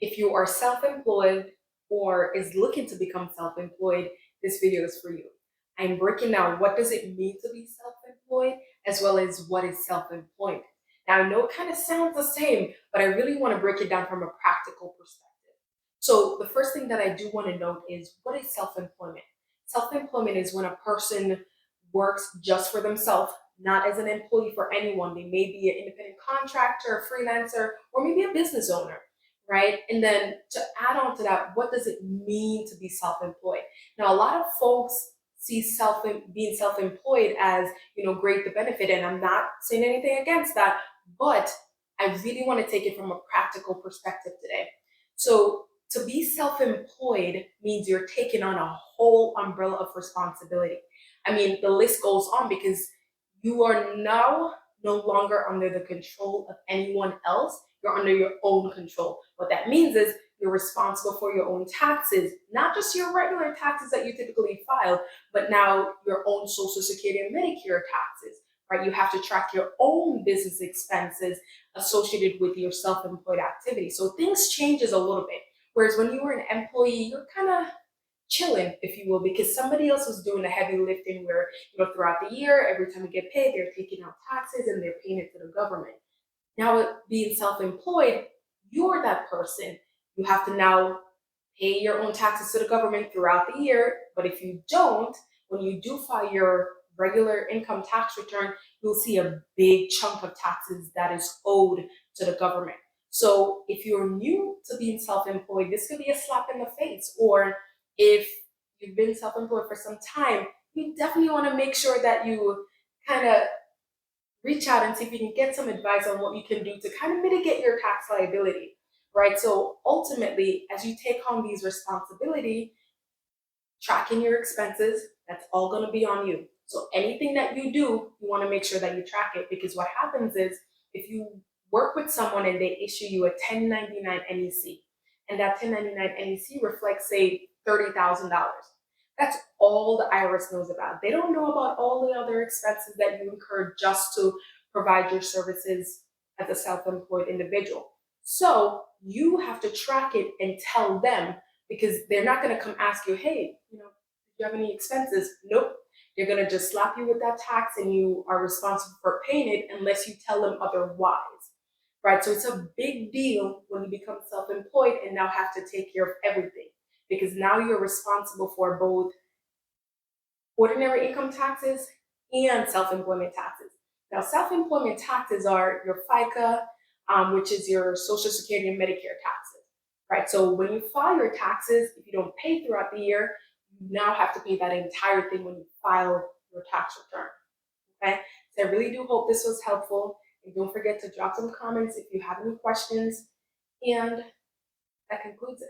If you are self-employed or is looking to become self-employed, this video is for you. I'm breaking down what does it mean to be self-employed as well as what is self-employed. Now I know it kind of sounds the same, but I really want to break it down from a practical perspective. So the first thing that I do want to note is what is self-employment? Self-employment is when a person works just for themselves, not as an employee for anyone. They may be an independent contractor, a freelancer, or maybe a business owner, right? And then to add on to that, what does it mean to be self-employed? Now, a lot of folks see being self-employed as, great the benefit, and I'm not saying anything against that, but I really want to take it from a practical perspective today. So to be self-employed means you're taking on a whole umbrella of responsibility. I mean, the list goes on because you are now no longer under the control of anyone else. You're under your own control. What that means is you're responsible for your own taxes, not just your regular taxes that you typically file, but now your own Social Security and Medicare taxes, right? You have to track your own business expenses associated with your self-employed activity. So things changes a little bit. Whereas when you were an employee, you're kind of chilling, if you will, because somebody else was doing the heavy lifting where, throughout the year, every time you get paid, they're taking out taxes and they're paying it to the government. Now, with being self-employed, you're that person. You have to now pay your own taxes to the government throughout the year. But if you don't, when you do file your regular income tax return, you'll see a big chunk of taxes that is owed to the government. So if you're new to being self-employed, this could be a slap in the face. Or if you've been self-employed for some time, you definitely want to make sure that you kind of reach out and see if you can get some advice on what you can do to kind of mitigate your tax liability, right? So ultimately, as you take on these responsibility, tracking your expenses, that's all going to be on you. So anything that you do, you want to make sure that you track it, because what happens is if you work with someone and they issue you a 1099 NEC, and that 1099 NEC reflects, say, $30,000. That's all the IRS knows about. They don't know about all the other expenses that you incurred just to provide your services as a self-employed individual. So you have to track it and tell them, because they're not going to come ask you, hey, do you have any expenses? Nope. They're going to just slap you with that tax and you are responsible for paying it unless you tell them otherwise, right? So it's a big deal when you become self-employed and now have to take care of everything, because now you're responsible for both ordinary income taxes and self-employment taxes. Now, self-employment taxes are your FICA, which is your Social Security and Medicare taxes, right? So when you file your taxes, if you don't pay throughout the year, you now have to pay that entire thing when you file your tax return, okay? So I really do hope this was helpful. And don't forget to drop some comments if you have any questions. And that concludes it.